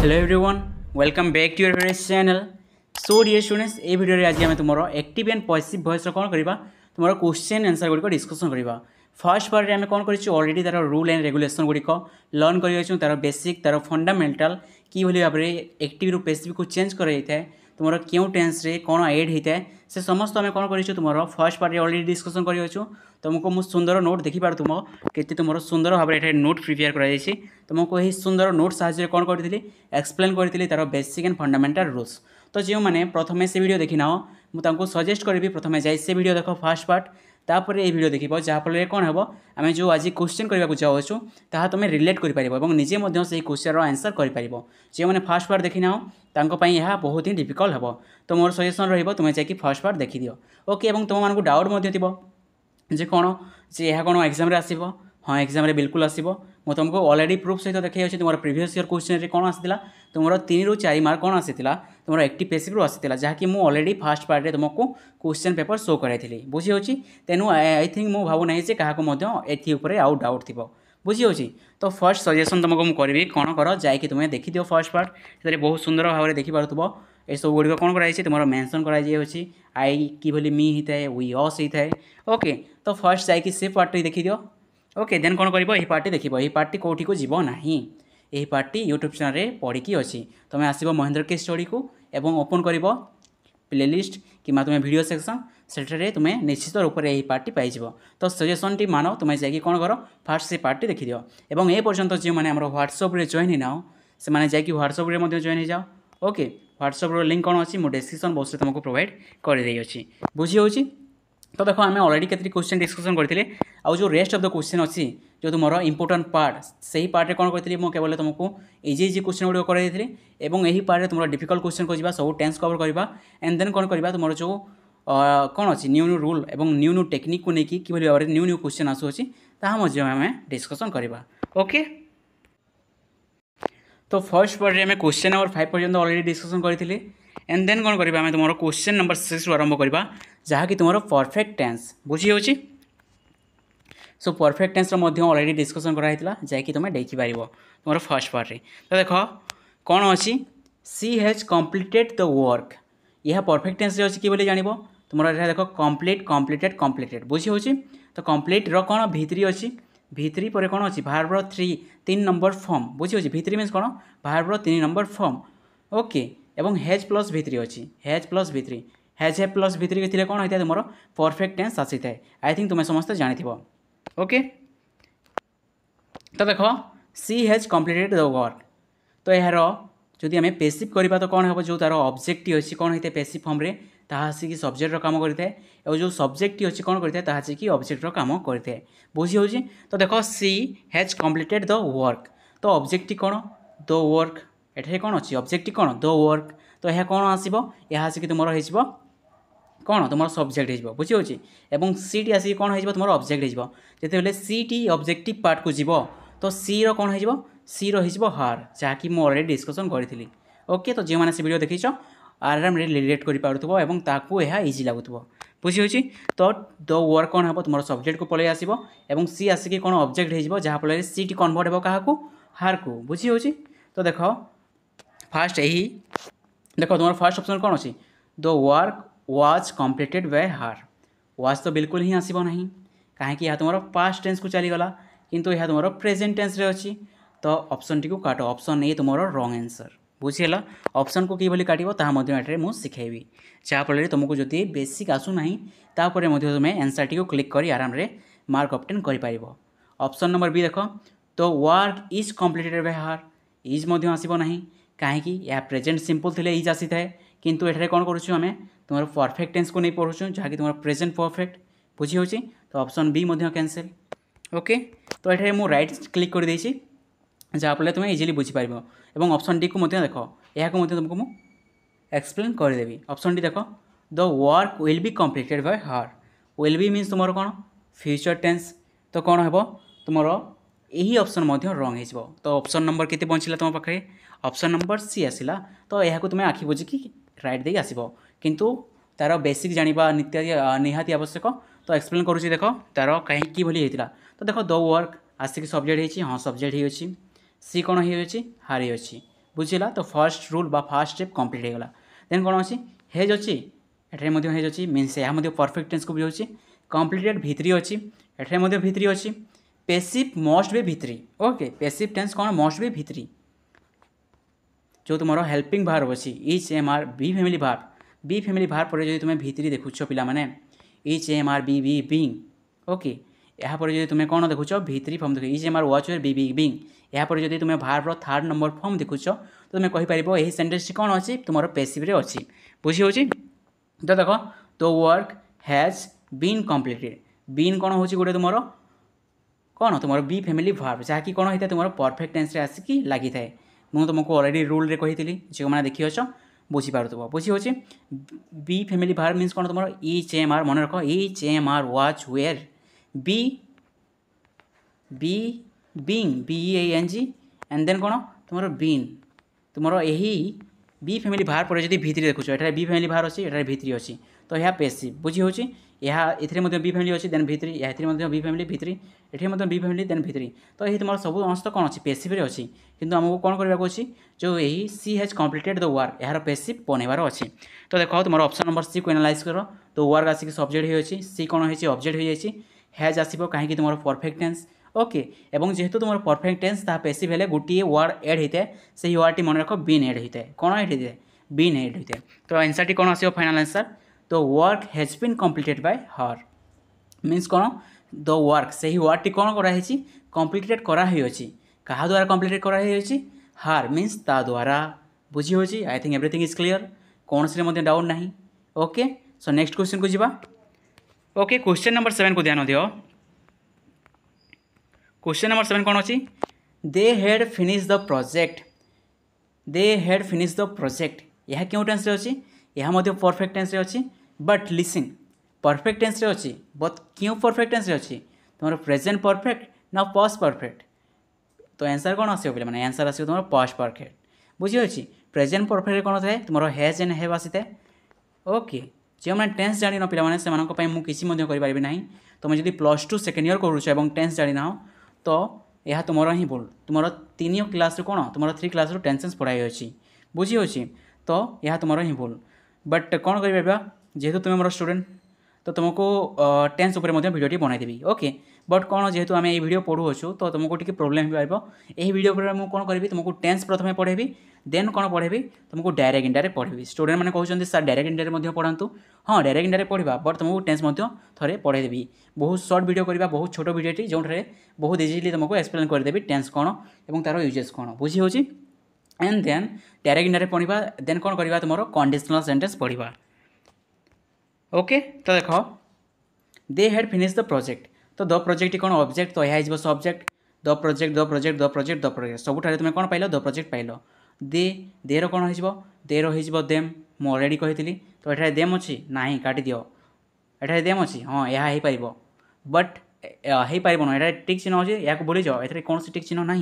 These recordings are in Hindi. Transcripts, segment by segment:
Hello everyone welcome back to your favourite channel. So dear students ये वीडियो आज आम तुम एक्टिव एंड पॉजिटिव वॉइस कौन करवा तुम क्वेश्चन आंसर गुड़िक डिस्कसन करवा। फर्स्ट पार्ट में कौन कर ऑलरेडी तार रूल एंड रेगुलेशन गुड़िक लर्न कर तार बेसिक तार फंडामेंटाल कि भाव में एक्टिव रु पैसिव को चेंज कराई तुम क्यों टेन्स रे कौन एड होता है से समस्त आम कौन कर तुम फर्स्ट पार्ट ऑलरेडी डिस्कसन कर तुमको मुझे सुंदर नोट देखिपार तुम केते तुम सुंदर भाव में नोट प्रिपेयर कर तुमको यही सुंदर नोट साहाय्य कौन करी एक्सप्लेन करी तार बेसिक एंड फंडामेंटाल रूल्स। तो जो मैंने प्रथम से वीडियो देखी ना मुझे सजेस्ट करी प्रथम जाए से वीडियो देख फास्ट पार्ट तापर ये वीडियो देख जहाँफल कौन हम आम जो आज क्वेश्चन करने जाऊँ ताहा तुम रिलेट कर निजे से क्वेश्चन आंसर कर जो मैंने फास्ट पार्ट देखी ना यह बहुत ही डिफिकल्ट हम। तो मोर सजेसन रुम जाकि फास्ट पार्ट देखी दियो ओके। और तुम डाउट थी जे कौन जे यह कौन एग्जाम आसो हाँ एग्जाम बिल्कुल आसो मुझे तुमको ऑलरेडी प्रूफ सहित देखा तुम प्रीवियस ईयर क्वेश्चन कौन आसाला तुम 3 ରୁ 4 मार्क कौन आसाला तुम एक्टिव पैसिव आसाला जहाँकि मुझे ऑलरेडी फास्ट पार्ट में तुमको क्वेश्चन पेपर शो कराई बुझी होची। तेणु आई थिंक मुझे भावना जे क्या एथि आउ डाउट थी बुझी होची। तो फर्स्ट सजेसन तुमको मुझे करी कौन कर जाकि तुम्हें देखी दियो फास्ट पार्ट से बहुत सुंदर भाव में देखिपे ये सब गुड़िक कौन कराई तुम मेंशन कराई आई कि मी होता है वी अस होता है ओके। तो फर्स्ट जाकि से पार्टी देखी दियो ओके देन कौन कर यही पार्टी देख यही पार्टी कौटी को जीव ना यही पार्टी यूट्यूब चैनल पढ़ी अच्छी तुम आसो महेंद्र के स्टडी को एवं ओपन कर प्लेलिस्ट कि तुम्हें वीडियो सेक्शन से तुम्हें निश्चित रूप से यही पार्टी पाइज। तो सजेसन टी मान तुम्हें जाकि कौन कर फास्ट से पार्टी देखी दियो और ये पर्यंत जो मैंने व्हाट्सएप जॉइन हो ना से व्हाट्सएप जॉइन हो जाओ ओके। व्हाट्सएप लिंक कौन अच्छी मुझे डिस्क्रिप्शन बॉक्स तुमको प्रोवाइड कर बुझी हो। तो देखो आम ऑलरेडी केतरी क्वेश्चन डिस्कसन करते आउ जो रेस्ट ऑफ द क्वेश्चन अच्छी जो तुम इंपोर्टेंट पार्ट से ही पार्ट में कौन करी केवल तुमको इजी इजी क्वेश्चन गुड़ कराई यही पार्ट में तुम डिफिकल्ट क्वेश्चन को सब टेंस कवर करवा एंड देन कौन करवा तुम जो कौन अच्छी न्यू न्यू रूल और न्यू न्यू टेक्निक को लेकिन कि भाव में न्यू न्यू क्वेश्चन आसूँ आम डिस्कसन करवा ओके। तो फर्स्ट पार्ट में क्वेश्चन नंबर 5 पर्यंत ऑलरेडी डिस्कसन करी एंड देन कौन करवा तुम क्वेश्चन नंबर 6 आरंभ करवा जहाँकि तुम परफेक्ट टेंस बुझी हो। So perfect tense already discussion कराई जैकि तुम देखिपार तुम फर्स्ट पार्ट रे। तो देख कौन अच्छी सी हैज कम्प्लीटेड द वर्क यह परफेक्ट टेंस अच्छी कि जान तुम देख कम्प्लीट कम्प्लीटेड कम्प्लीटेड बुझी हो। तो कम्प्लीट कौन भित्री अच्छी भित्री पर कौन अच्छी भार्बर 3 नंबर फॉर्म बुझी हो। भित्री मीन्स कौन भार्बर 3 नंबर फॉर्म ओके। एवं हैज प्लस भित्री अच्छी हैज प्लस भित्री हैज है प्लस भित्री थी कौन होता है तुम परफेक्ट टेंस आसी थाए आई थिंक तुम्हें समस्त जानी ओके। तो देख सी हैज कम्प्लीटेड द वर्क तो यार जदि आम पेसिव करवा तो कौन हम जो तार ऑब्जेक्ट अच्छी कौन होता है पेसिव फॉर्म रे आसिक सब्जेक्टर काम करता है और जो सब्जेक्ट अच्छी कौन करता है आसिक ऑब्जेक्टर काम करता है बुझी हो। तो देख सी हैज कम्प्लीटेड द वर्क तो ऑब्जेक्ट कौन द वर्क एठे कौन अच्छी ऑब्जेक्ट कौन द वर्क तो यह कौन आसो यह आसिक तुम हो कौन तुम सब्जेक्ट हो बुझी हो। सी टी आसिक कौन हो तुम ऑब्जेक्ट हो जिते सी टी ऑब्जेक्टिव पार्ट को जीव तो सी कौन हो सी हो हार जहाँकि मुझे ऑलरेडी डिस्कसन करी ओके। तो जो मैंने से वीडियो देखी आराम रिलेट कर इजी लगुव बुझी हो। तो द वर्क कौन हम तुम सब्जेक्ट को पलि आसो और सी आसिक कौन ऑब्जेक्ट हो जहाँफल सी टी कन्वर्ट हो क्या हार को बुझी हो। तो देख फास्ट यही देख तुम फास्ट ऑप्शन कौन अच्छी the work was completed by हार वाज तो बिल्कुल ही आसब ना कहीं यह तुम पास्ट टेंस को चलीगला किंतु यह तुम प्रेजेंट टेंस रे अच्छी। तो ऑप्शन टी को काट ऑप्शन ए तुम रॉन्ग आंसर बुझीगला ऑप्शन को किभली काटिबो ताहा मुझे शिखेबी जहाँफल तुमको जदि बेसिक आसूना तापर तुम्हें आंसर टी को क्लिक कर आराम रे मार्क ऑब्टेन कर। ऑप्शन नंबर बी देख तो वर्क इज कम्प्लीटेड बाय हार इज आसब ना कहीं यह प्रेजेंट सिंपल थे इज आसी थाए किंतु एठारे कौन करूँ आम तुम परफेक्ट टेंस को नहीं पढ़ुँ जहाँकि तुम प्रेजेंट परफेक्ट बुझी हो। तो ऑप्शन बी कैंसल ओके। तो ये मुझे राइट क्लिक कर देछि जहाँफल तुम्हें इजिली बुझीपार और ऑप्शन डी को देख यह तुमको मुझे एक्सप्लेन करदेवी। ऑप्शन डी देख the work will be completed by हार विल बी मीन्स तुम कौन फ्यूचर टेंस तो कौन हम तुम यही ऑप्शन रॉन्ग हो। तो ऑप्शन नंबर केते बंचिला तुम पाखे ऑप्शन नंबर सी आसला तो यह तुम्हें आखि बुझिकी राइट दे आसब किंतु तार बेसिक जाना निहाती आवश्यक। तो एक्सप्लेन करुँच देख तार कहीं भली होता तो देख द वर्क आसिक सब्जेक्ट होती हाँ सब्जेक्ट ही सी कौन हो हारी अच्छी बुझीला तो फर्स्ट रूल बा फर्स्ट स्टेप कंप्लीट होगा देन कौन अच्छी हेज अच्छी एठारे हेज अच्छी मीन्स यह परफेक्ट टेंस को बुझाऊँ कंप्लीटेड भितरी अच्छी एठारे भितरी अच्छी पेसिव मस्ट बी भितरी ओके पेसिव टेंस कौन मस्ट बी भितरी जो तुम हेल्पिंग भार्ब अच्छी is am are be family verb पर जो तुम्हें भितरी देखुच पिला माने is am are be be being okay यापर जो तुम्हें कौन देखुच भितरी फर्म देख is am are was be be being यापर जो तुम्हें भार्बर थर्ड नंबर फर्म देखुच तो तुम्हें कहीपर यही सेंटेंस कौन अच्छी तुम पेसिव अच्छी बुझी हो तो देख the work has been completed been कौन हो गोटे तुम कौन तुम बी फैमिली भार्ब जहाँकि कौन होता है तुम परफेक्ट टेंस आसिकी लगी थाए मुझे तुमको अलरेडी रूल रे कही जो मैंने देखी अच बुझीपार बुझी हो बी फैमिली भार्ब मीन्स कौन तुम इच एम आर मन रख is am are was were be be being BEING and then कौन तुम बीन तुम यही बी फैमिली भार्ब पर जो भितरी देखुच एठारे बी फैमिली भार्ब अच्छी एठारे भितरी अच्छी तो यह पेसिव बुझी हो ये बी फैमिली अच्छी देन भितरी या बी फैमिली भितरी ये बी फैमिली देन भितरी तो यही तुम सब अंश कौन अच्छी पेसिव अच्छी किंतु आमको कौन करने अच्छी जो यही सी हैज कम्प्लीटेड द वर्क यार पेसिव बनइबार अच्छी तो देख तुम ऑप्शन नंबर सी को एनालाइज कर तो वर्क आसिक सब्जेक्ट हो सी कौन हो ऑब्जेक्ट हो हैज आसो कहीं तुम परफेक्ट टेंस ओके एवं जेहेतु तुम परफेक्ट टेंस ता पेसिव हेले गोटे वर्ड एड होता है से वर्ड टी मन रख बीन एड होता है कौन एड होता है बीन एड होता है तो आंसर टी कौन आसो फाइनल आंसर तो work has been completed by her means कौन द वर्क से ही वर्ड टी कौन कराई कम्प्लीटेड कराई क्या द्वारा कम्प्लीटेड कराई हार मीन्स ता द्वारा बुझी हो I think everything is clear कौन से डाउट ना ओके सो नेक्स्ट क्वेश्चन को जीवा ओके क्वेश्चन नंबर 7 को ध्यान दियो क्वेश्चन नंबर 7 कौन अच्छी they had finish the project यह क्यों टेंस रे अच्छी यह परफेक्ट टेंस रे अच्छी बट लिसन परफेक्ट टेंस रे अच्छी बट क्यों परफेक्ट टेंस रे अच्छी तुम प्रेजेंट परफेक्ट ना पास्ट परफेक्ट तो आंसर कौन आसो पे मैंने आंसर आसो तुम पास्ट परफेक्ट बुझी अच्छी प्रेजेंट परफेक्ट कौन थाए तुम हैज एंड हैव आसी थाए ओके जो मैंने टेंस जान ना पे मुझे किसी करें ना तुम जब +2 सेकेंड इयर करुच टेंस जानी ना तो यह तुम ही भूल तुम 3 क्लास कौन तुम 3 क्लास टेंसेंस पढ़ाई अच्छी बुझी अच्छी तो यह तुम ही भूल बट कौन कर जेहेतु तुम मोर स्टूडेंट तो तुमको टेंस उपर भिडियोटी बनईदेवी ओके बट कौन जेहेतु आम ये वीडियो पढ़ुचु तो तुमको टी प्रोब्लेम हो पार वीडियो पर मुझे कौन करी तुमको टेंस प्रथम पढ़ेबी देन कौन पढ़ेबी तुमको डायरेक्ट इंडायरेक्ट पढ़ेबी स्टूडेंट मैंने कहते सर डायरेक्ट इंडायरेक्ट पढ़ातु हाँ डायरेक्ट इंडायरेक्ट पढ़ा बट तुमको टेंस थे पढ़ेदेवी बहुत सर्ट वीडियो करवा बहुत छोट वीडियोटी जो बहुत इजिली तुमको एक्सप्लेन करदेवी टेंस कौन और तार यूजेस कौन बुझी हो एंड देन डायरेक्ट इंडायरेक्ट पढ़ा देन कौन करवा तुम कंडीशनल सेंटेंस पढ़ा ओके तो देख they had finish the project तो द प्रोजेक्ट कौन ऑब्जेक्ट तो यह सब्जेक्ट द प्रोजेक्ट सबुठारे तुम कौन पाइल द प्रोजेक्ट पाइल देर कौन हो देर हो देम मुझे अलरेडी कही तो ये देम अच्छी ना काटी दियो ये देम अच्छी हाँ यह हो पार बट हो पार ना टिक चिन्ह अच्छे या भूली जाओ ये कौन टिक चिन्ह ना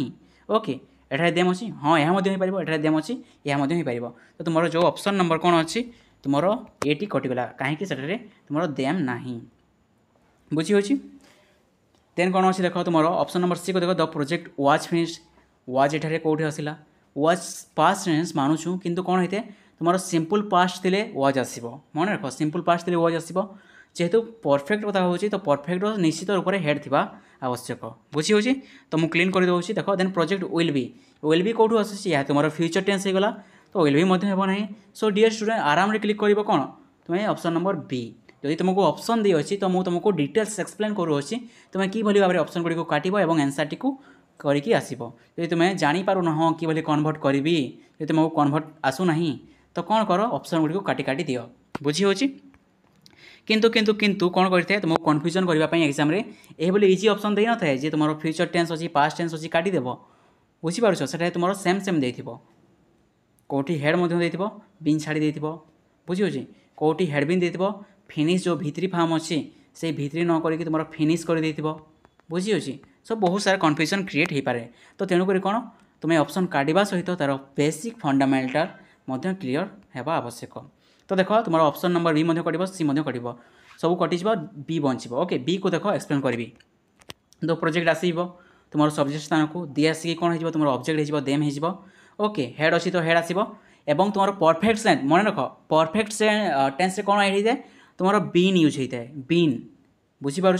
ओके ये देम अच्छी हाँ यह हो देम अच्छी यह हो पार तो तुम जो ऑप्शन नंबर कौन अच्छी तुम ये कटिगला कहीं से तुम देम ना बुझी हो देन कौन अच्छी देख तुम ऑप्शन नंबर सी को देख the project was finished was एठारे कौटी आसला वाज पास्ट टेंस मानुछु किंतु कौन होते तुम सिंपल पास्ट थे वाज आसो मन रख सिंपल पास्ट थे वाज आसो जेहेतु परफेक्ट कथा हो तो परफेक्ट निश्चित रूप से हेड थी आवश्यक बुझी हो तो मुझे क्लीन कर दूसरी देख देन प्रोजेक्ट विल बी कौटू आसूँ तुम फ्यूचर टेंस होगा तो विल भी हो ना सो डियर स्टूडेंट आराम क्लिक कर कौन तुम्हें ऑप्शन नंबर बी जदि तुमको ऑप्शन दी अच्छी तो मुझे तुमको डिटेल्स एक्सप्लेन करुँची तुम्हें कि भाव में ऑप्शन गुड़ी काटब और आंसर टी करके आसब जब तुम्हें जापार हाँ कि कन्वर्ट करी जब तुमको कन्वर्ट आसूना तो कौन कर ऑप्शन गुड़ी काटी काटी दियो बुझी हो किंतु किंतु किंतु कौन करते तुमको कन्फ्यूजन करने एग्जाम ये इजी ऑप्शन दे न था जे तुम फ्यूचर टेंस अच्छी पास्ट टेंस अच्छी काटिदेव बुझीपार से तुम सेम सेम दे कौटी हेड बीन छाड़ी बुझी हो कौटी हेड बीन दे फिनिश जो भित्री फार्म अच्छी से भित्री न करके तुम फिनिश कर बुझी हो सब बहुत सारा कन्फ्यूजन क्रिएट हो पारे तो तेणुक कौन तुम्हें ऑप्शन काटा सहित तार बेसिक फंडामेंटाल क्लीयर होगा आवश्यक तो देख तुम ऑप्शन नंबर बी कट सी कट सब कटिज बी बचो ओके बी को देख एक्सप्लेन करी तो प्रोजेक्ट आसब तुम सब्जेक्ट स्थान को दी आसिक कौन हो तुम ऑब्जेक्ट हो देम हो ओके हेड अच्छी तो हेड आसो एवं तुम परफेक्ट टेन्स मन रख परफेक्ट टेन्स कौन होता है तुम बीन यूज होता है बीन बुझीपार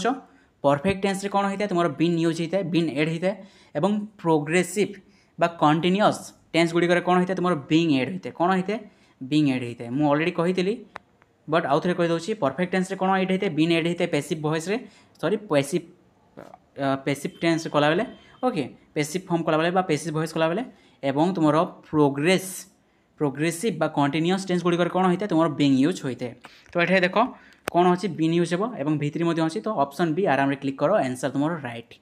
परफेक्ट टेन्स कौन होता है तुम बीन यूज होता है बीन एड होता है एवं प्रोग्रेसिव बा कंटिन्यूअस टेन्स गुड़िक कौन होता है तुम बीइंग एड होता है कौन होता है बीइंग एड होता है मुझे ऑलरेडी कही बट आउ थे कहीदे परफेक्ट टेन्स कौन एड होता है बीन एड होता है पैसिव वॉइस रे सॉरी पैसिव टेन्स कला बेले ओके पैसिव फॉर्म कला बेले पैसिव वॉइस कला बेले एवं तुम प्रोग्रेसिव बा कंटिन्यूअस टेन्स गुड़िक कौन होता है तुम बीइंग यूज होता है तो ये देख कौन अच्छी बीन यूज हो और भितर अच्छी तो ऑप्शन बी आराम क्लिक करो आंसर तुम right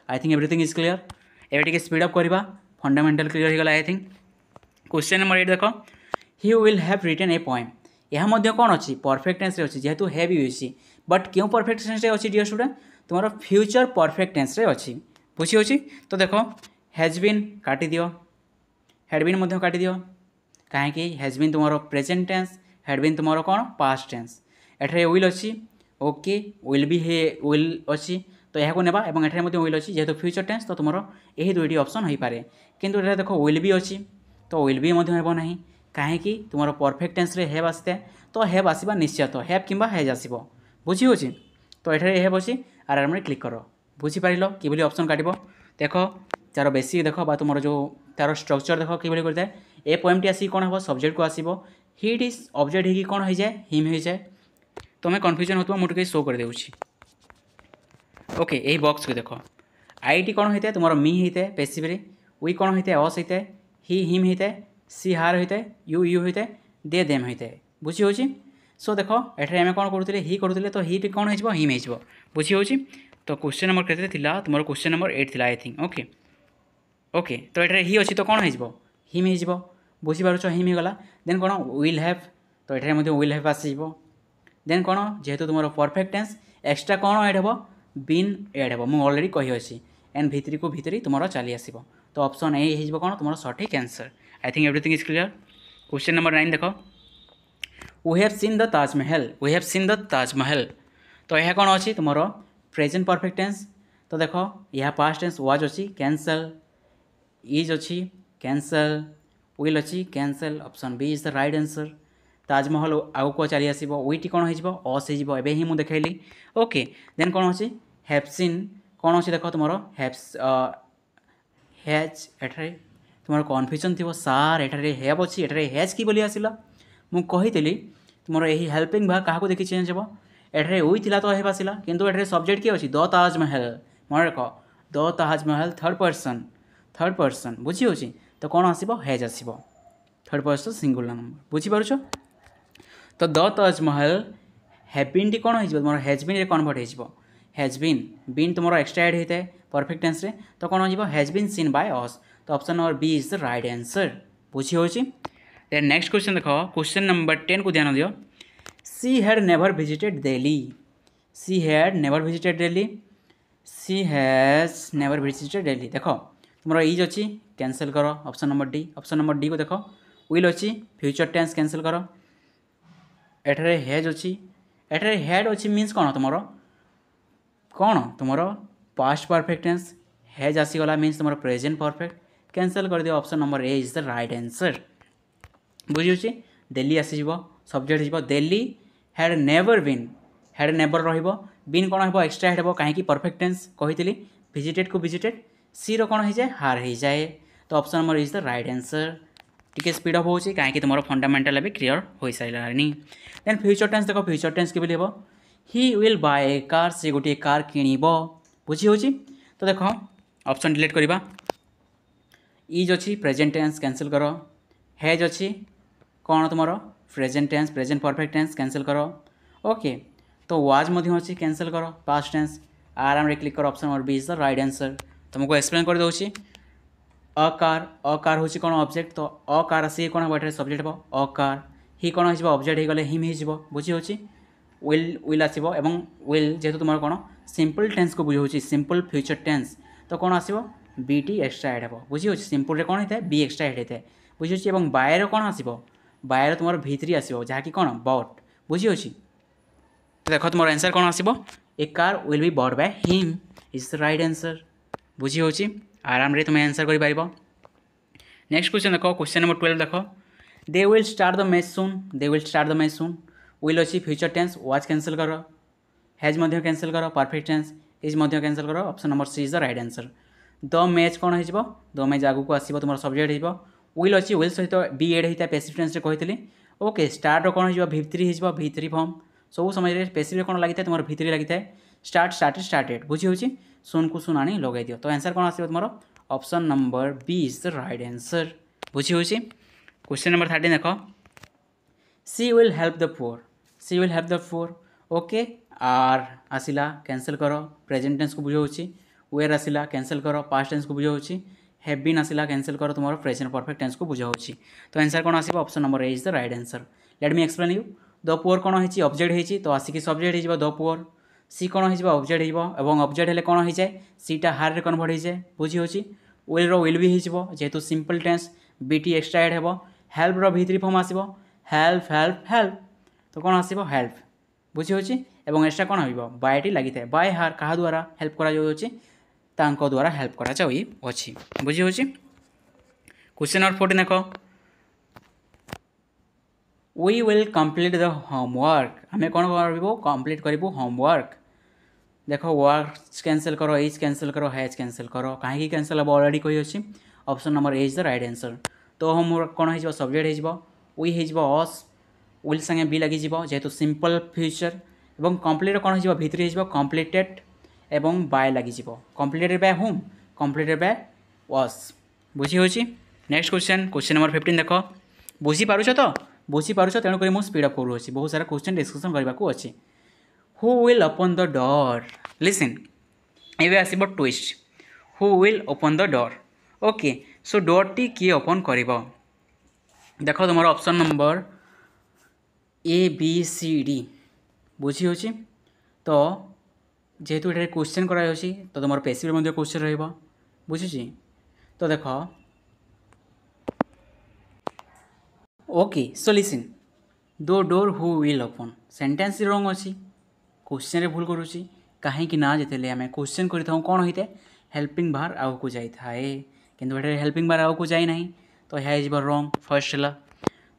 I think everything is clear एवं स्पीड अप करवा फंडामेंटल क्लियर हो गला आई थिंक क्वेश्चन नंबर 8 देख he will have written a poem यह कौन अच्छी परफेक्ट टेन्स अच्छी जेहेतु हैव यूज बट क्यों परफेक्ट टेन्स अच्छी डियर स्टूडेंट तुम फ्यूचर परफेक्ट टेन्स अच्छी बुझी होची तो देख हैज बीन काटी दियो हैड बीन काटी दियो कहीं हैज बीन तुम प्रेजेंट टेन्स हैड बीन तुम कौन पास्ट टेन्स एठारे विल अच्छी ओके विल भी विल अच्छी तो यह नेबा और एठारे विल अच्छी जेहेतु फ्यूचर टेन्स तो तुम यही दुईटी ऑप्शन हो पारे किंतु एठारे देख विल भी अच्छी तो विल भी ना कहीं तुम परफेक्ट टेन्स रे हैव आसता है तो हैव आसवा निश्चित हैव किंबा हैज आसो बुझी होची तो एठारे हैव अच्छी आराम क्लिक कर बुझीपार कि ऑप्शन काट देख तार बेसिक देख तुम जो तार स्ट्रक्चर देख कि करता है ए पोएमटी आसिक कौन हम सब्जेक्ट को आसो हिट इज ऑब्जेक्ट हो कौन हो जाए हिम हो जाए तुम्हें कन्फ्यूजन हो मुझे शो कर देउछि ओके यही बॉक्स को देख आईटी कौन होता है तुम मी होता है पैसिव रे वी कौन होता है अस होता है ही हिम होता है सी हार होता है यू होता है दे देम होता है बुझी होची सो देख एठारे आम कौन करूँ ही करूँ तो हिट कौन हो हिम हो बुझी होची तो क्वेश्चन नंबर केते थिला तुम क्वेश्चन नंबर 8 थिला आई थिंक ओके ओके तो एठारे ही अच्छी तो कौन हो हिम हो बुझीपार हिम हो गला देन कौन विल हैव तो एठारे विल हैव आसीबो देन कौन जेहेतु तुम परफेक्ट टेन्स एक्सट्रा कौन एड हे बीन एड हे मुझे ऑलरेडी कही अच्छी एंड भितरी को भितरी तुम चली आसो तो ऑप्शन ए हो कौन तुम सठिक answer I think everything is clear question number 9 देख we have seen the Taj Mahal we have seen the Taj Mahal तो यह कौन अच्छी तुम प्रेजेंट परफेक्ट टेन्स तो देख यह पास्ट टेन्स वाज अच्छी कैंसल इज अच्छी कैंसल विल अच्छी cancel option B is the right answer Taj Mahal आग को चली आसो वीटी कौन हो अस हो ही मुझे देखली ओके देन कौन अच्छी हैव सीन कौन अच्छी देख तुम हैज एठारे तुम कन्फ्यूजन थी सार एठारे हैव अच्छी एठारे हैज कि बोली आसला मुझे कही तुम यही हेल्पिंग भाग क्या देखी चेंज हे एठारे वी थिला तो हैव आसला किंतु एठारे सब्जेक्ट किए अच्छी द ताजमहल मन रख द ताजमहल थर्ड पर्सन बुझी होची तो कौन आसो हैज आसो थर्ड पर्सन सिंगुलर नंबर बुझीपार तो द ताजमहल हैबिन टी कौन हो तुम हैजबिन कन्वर्ट हो हैजबिन तुम एक्सट्रा एड होता है परफेक्ट टेन्स रे तो कौन हो हैजबिन सीन बाय अस तो option number B is the right answer बुझी होची देन नेक्स्ट क्वेश्चन देख क्वेश्चन नंबर 10 को ध्यान दियो she had never visited Delhi she had never visited Delhi she has never visited Delhi देख तुम इज अच्छी कैंसल कर ऑप्शन नंबर डी को देख विल अच्छी फ्यूचर टेन्स कैंसल कर एठारे हैज अच्छी एठारे हैड अच्छी मीन्स कौन तुम पास्ट परफेक्ट टेन्स हैज आसीगला मीन्स तुम प्रेजेंट परफेक्ट कैंसल कर दियो option number A is the right answer बुझी दिल्ली आसीज सब्जेक्ट हो दिल्ली हैड नेवर रहिबो बीन कौन हो एक्सट्रा हेड कहीं परफेक्ट टेन्स कही विजिटेड को विजिटेड सी रो कौन हो जाए हार हो जाए तो option number is the right answer टी स्पीड अप हो कहीं तुम फंडामेंटाल भी क्लियर हो सारे देन फ्यूचर टेन्स देख फ्यूचर टेन्स कि हम he will buy a car से गोटे कार किणव बुझी होची तो देख ऑप्शन डिलीट करवा इज अच्छी प्रेजेंट टेन्स कैंसल कर हैज अच्छी कौन तुम present tense present perfect tense cancel कर ओके तो वाज अच्छी कैंसल कर पास्ट टेन्स आराम रे क्लिक कर option number B is the right answer तुमको एक्सप्लेन कर दूसरी अ कार हूँ कौन ऑब्जेक्ट तो अ कार आसिक कौन हम सब्जेक्ट हम अ कार ही कौन हो ऑब्जेक्ट हो गले हिम हो बुझी होची विल आसो एवं विल जेहेतु तुम कौन सिंपल टेन्स को बुझे सिंपल फ्यूचर टेन्स तो कौन आसो बीटी एक्सट्रा एड हे बुझी होची सिंपल रे कौन होता है बी एक्सट्रा एड होता है बुझी होची एवं बायर कौन आसो बायर तुम भितरी आसो जहाँकि कौन बट बुझी होची देख तुम आंसर कौन आसो a car will be bought by him is the right answer बुझी होची आराम रे तुम आंसर कर पार नेक्स्ट क्वेश्चन देखो क्वेश्चन नंबर 12 देखो they will start the match soon they will start the match soon will अच्छी फ्यूचर टेंस वाच कैंसिल कर हैज कैंसिल कर परफेक्ट टेंस इज कैंसिल कर option number C is the right answer the match कौन हो द मैच आगू को आसो तुम सब्जेक्ट हो विल अच्छी विल सहित बी एड होता है पैसिव टेंस कही ओके स्टार्ट कौन हो V3 फॉर्म सब समय पैसिव कौन लगी तुम V3 लगी है स्टार्ट स्टार्टेड स्टार्टेड बुझी हो सुन को सुन आनी लगे दियो तो आंसर कौन आसो तुम option number B is the right answer बुझी हो क्वेश्चन नंबर 13 देख she will help the poor okay are आसला कैंसिल कर प्रेजेंट टेंस को बुझाऊँ वेयर आसला कैंसिल कर पास्ट टेंस को बुझाऊँ हैव बीन आसला कैंसिल कर तुम प्रेजेंट परफेक्ट टेंस को बुझाऊँ तो आंसर कौन आसो option number A is the right answer let me explain you the poor कौन होती ऑब्जेक्ट हो तो आसिक सब्जेक्ट हो द पुअर सी कौन हो ऑब्जेक्ट हो ऑब्जेक्ट हेल्ले कौन हो जाए सीटा हार कन्वर्ट हो जाए बुझी हो विल विल भी हो जेहेतु सिंपल टेंस बीटी एक्सट्रा एड हो हेल्प V3 फॉर्म आसो हेल्प हेल्प हेल्प तो कौन आसो हेल्प बुझी हो एक्सट्रा कौन हो बायटी लगी है बाय हार क्या द्वारा हेल्प करा द्वारा हेल्प करा अच्छी बुझी हो क्वेश्चन नंबर 14 देख we will complete the homework आम कौन कर कम्प्लीट करूँ होमवर्क देख वर्क कैंसिल करो एज कैंसिल करो हैज कैंसिल करो कहीं कैंसिल हम अलरेडी कही अच्छी option number A is the right answer तो होमवर्क कौन हो सब्जेक्ट हो वी हो अस विल संगे बी लगी जेहेतु सिंपल फ्यूचर और कम्प्लीट कौन हो V3 हो कम्प्लीटेड एवं बाय लगी completed by home completed by us बुझी हो नेक्स्ट क्वेश्चन नंबर 15 देख बुझीपार तो बुझीपार तेणुक मुझे स्पीड अप करूँ बहुत सारा क्वेश्चन डिस्कसन करने को अच्छी who will open the door listen एवं आसब twist who will open the door okay so door टी किए ओपन कर देख तुम ऑप्शन नंबर ABCD बुझी हो तो जेहेतु ये क्वेश्चन कराई तो तुम पैसिव क्वेश्चन रुझी तो देख ओके सो लिसन दो door who will open sentence रंग अच्छी क्वेश्चन रे भूल करुँची कहीं ना जिते आम क्वेश्चन कर कौन होता है हेल्पिंग बार आग को जाए किंतु हेल्पिंग बार आग को जाए ना तो यह रंग फर्स्ट है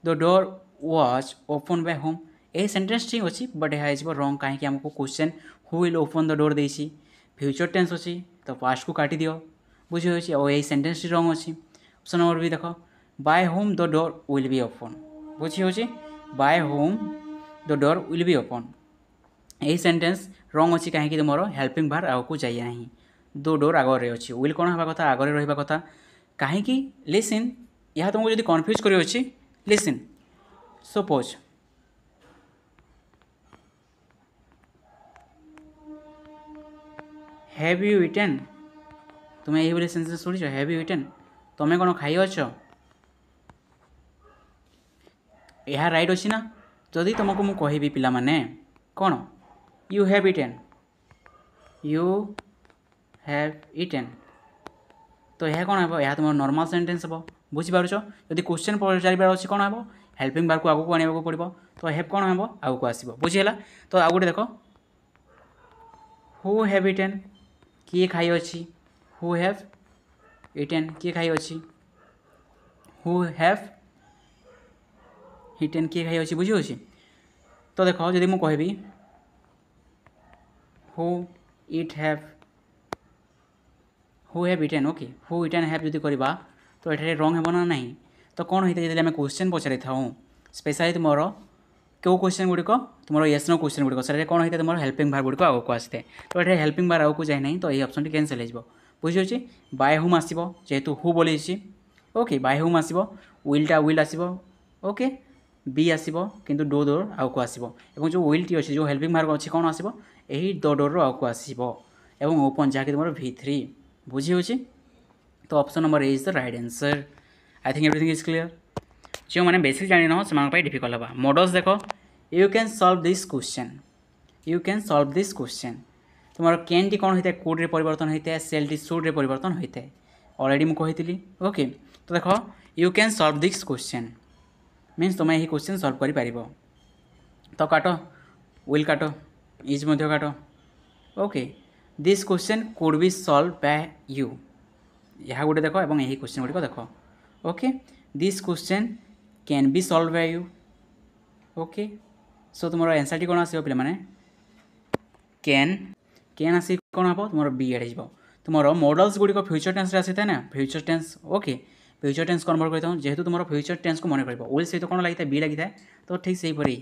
the door was open by home यही सेंटेंस ठीक अच्छी बट यह रंग कहीं आमको question who will open the door देसी फ्यूचर टेंस अच्छी तो पास्ट को काटी दियो बुझी हो यही सेंटेंस टी रंग अच्छी ऑप्शन नंबर भी देख by home the door will be open बुझी हो by home the door will be open यही सेंटेंस रंग अच्छी कहीं तुम हेल्पिंग बार आग को जाए ना दो डोर आगे अच्छी विल कौन हवा कथा आगे रहा कथा कहीं लिसन यह तुमको जो कन्फ्यूज कर listen suppose have you eaten तुम्हें यही सेंटेंस शुणिच हैव यू इटेन तुम्हें कौन खाई अच यह राइट अच्छी ना जदि तुमको मुझे कहबी पिला माने कौन यू हैव इटेन तो यह कौन है यह तुम नॉर्मल सेंटेंस हम बुझीपार जदि क्वेश्चन पचार अच्छी कौन हम हेल्पिंग बार को आगे आने को पड़ो तो हैव कौन हम आगे को आसो बुझीगला तो आउ गोटे देख हु हैव इटेन किए खाई अच्छी हु हैव इटेन किए खाई अच्छी हु हैव इटेन किए खाई अच्छी बुझी हो तो देख जदि मुझे कहबी who have eaten okay who eaten have जदि करवा तो ये रंग हेब ना नहीं तो कौन होता है जब आम क्वेश्चन पचारि था स्पेशली तुम क्यों क्वेश्चन गुड़िक तुम येस नो क्वेश्चन गुड़िक से कौन होता है तुम हेल्पिंग बार गुड़िक आगे को आसते तो ये हेल्पिंग बार आगे को जाए ना तो ये ऑप्शन कैंसिल हो बुझे बाय होम आसो जेहेतु हु बोली ओके बाय होम आसो विलटा विल आसो ओके बी आसो किंतु डो डोर आगे को आसो जो विल टी अच्छी जो हेल्पिंग बार अच्छी कौन आसो यही द डोर आगे को आसो ओपन जहाँकि तुम V3 बुझी हो तो option number A is the right answer I think everything is clear जो मैंने बेसिक जानी ना से डिफिकल्ट होगा मॉडल्स देख you can solve this question तुम कैन टी कौन होता है कोड रे परिवर्तन होता है सेल टी शुड रे परिवर्तन होता है ऑलरेडी मुझे कही ओके तो देख you can solve this question means तुम यही क्वेश्चन सॉल्व कर पार तो काट विल काट इज काट okay this question could be solve by you यह गोटे देख यही क्वेश्चन गुड़िक देख okay this question can be solve by you okay so तुम आंसर टी कौन आसो पे मैंने कैन आसी कौन हम तुम बी एड हो तुम मॉडल्स गुड़िक फ्यूचर टेन्स आसी था ना future tense okay future tense convert करता जेहेतु तुम फ्यूचर टेन्स को मन कर विल सहित कौन लगी था बी लगी था तो ठीक से हीपरी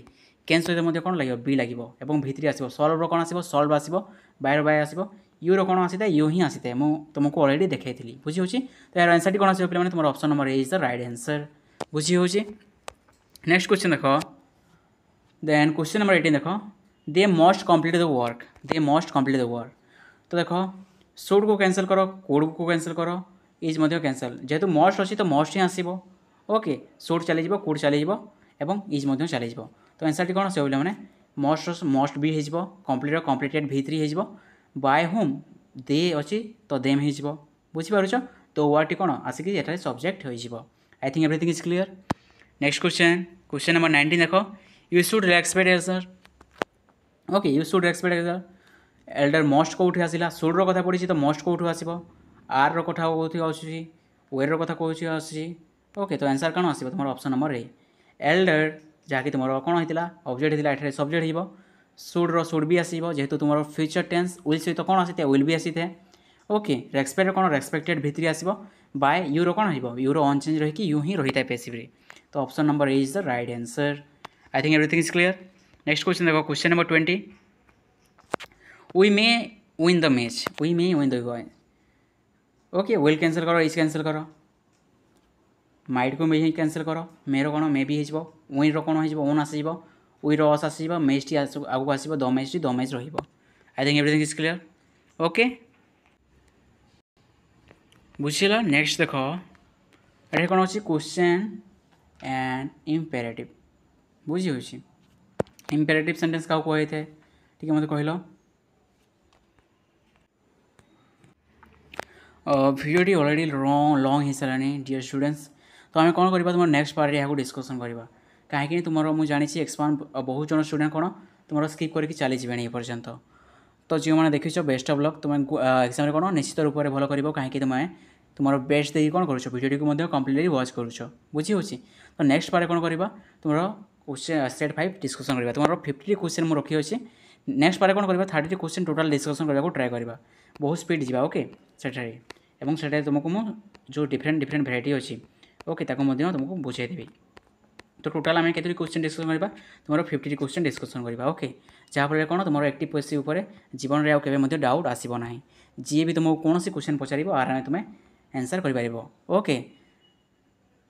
कैन सहित कौन लगे बी लगे और भितर आसो सल्व कौन आसो सल्व आसो बाय बाय आसो यूर कौन आसी था यू ही आसी था मुझे तुमको अलरेडी देखी बुझी तो यार आंसर टी कौन आसो पे तुम option number A is the right answer बुझी हो नेक्स्ट क्वेश्चन देख देन क्वेश्चन नंबर 18 देख they must complete the work तो देख शुड को कैंसल कर कोड को कैंसल कर इज कैंसल जेहेतु मस्ट अच्छी तो मस्ट ही आसो ओके शुड चली कोड चली एवं इज चली तो आंसर टी कौन आसो मैंने मस्ट भी हो कम्प्लीट कम्प्लीटेड V3 हो बाय होम दे अच्छी तो देम हो बुझीपार तो वर्ड टी कौन आसिक सब्जेक्ट हो I think everything is clear next question number 19 देख you should respect elder okay you should respect elder must कौटी आसला शुड रो कथा पड़ी तो मस्ट कौटू आसो आर रो कथा कौटी आसूँ वेर रो कथा कौटी आसूँ ओके तो आंसर कौन आसो तुम ऑप्शन नंबर ए एल्डर जहाँकि तुम कौन होता ऑब्जेक्ट होता ये सब्जेक्ट हो शुड रो शुड भी आसो जेहेतु तुम फ्यूचर टेन्स विल सहित कौन आसी था विल भी आसी था ओके रेस्पेक्ट कौन रेस्पेक्टेड भितर आसो बाय यूर कौन हो यूर अनचेंज रही यू ही रही था पेसिवली तो option number A is the right answer I think everything is clear next question देखो question number 20 we may win the match okay will cancel करो इज कैंसल करो माइट को मे कैंसल करो मेर कौन मे भी हो विन रो कौन हो ओन आस वी रो अस आस मैच टी आगे आसो the match I think everything is clear okay बुझिल नेक्स्ट देख ये कौन अच्छी क्वेश्चन एंड इम्पेरेटिव बुझी हो इम्पेरेटिव सेंटेंस क्या कही था ठीक है मत कहल भिडियोटी अलरेडी लंग हो सारा डियर स्टूडेंट्स तो आम कौन करवा तुम नेक्स्ट पार्ट यहाँ डिस्कसन करवा कहीं तुम मुझे जानी एक्सपांड बहुत जन स्टूडेंट कौन तुम स्किप करके चली जाए पर्यंत तो जो मैंने देखी बेस्ट ऑफ लक तुम एग्जाम कौन निश्चित रूप से भल कर कहीं तुम्हें तुम बेस्ट देखिए कौन कर भिडियो को कम्प्लीटली वॉच करुच बुझी हो तो नेक्स्ट पार्ट कौन करवा तुम क्वेश्चन सेट 5 डिस्कसन करवा तुम 50 क्वेश्चन मुझे रखी अच्छे नेक्स्ट पार्ट कौन करवा 30 क्वेश्चन टोटाल डिस्कसन करने को ट्राए करवा बहुत स्पीड जावा ओके से तुमको मुझे जो डिफरेंट भेराइटी अच्छी ओके तुमको बुझेदेवी तो टोटाल आम के क्वेश्चन डिस्कसन करवा तुम 50 क्वेश्चन डिस्कसन करवा ओके जहाँफल कौन तुम एक्टिव पॉलिसी जीवन में आगे डाउट आसब ना जी भी तुमको कौन क्वेश्चन पचार आराम तुम्हें आंसर कर ओके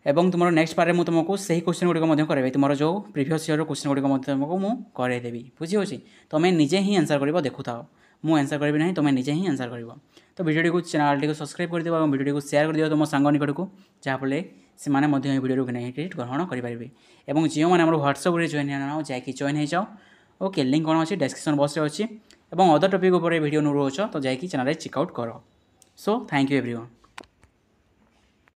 एवं तुम नेक्स्ट पार्ट में तुमको सही क्वेश्चन गुड़िक कराई तुम जो प्रिवियस ईयर क्वेश्चन गुड़िक तुमको मुझे करदेवी बुझी हो तुम्हें निजे ही आंसर कर देखु था मुझे आंसर करी ना तुम्हें निजे ही आंसर कर तो भिडियो को चैनल को सब्सक्राइब कर दियो और भिडियो को शेयर कर दियो तुम सांग निकट को जहाँफल से भिडियो बेनिफिट ग्रहण करेंगे और जो मैंने व्हाट्सएप जॉइन होना जैक जॉइन हो जाओ ओके लिंक कौन अच्छी डिस्क्रिप्शन बॉक्स में अच्छी और अदर टॉपिक वीडियो रोच तो जैक चैनल चेकआउट कर सो थैंक यू एवरीवन।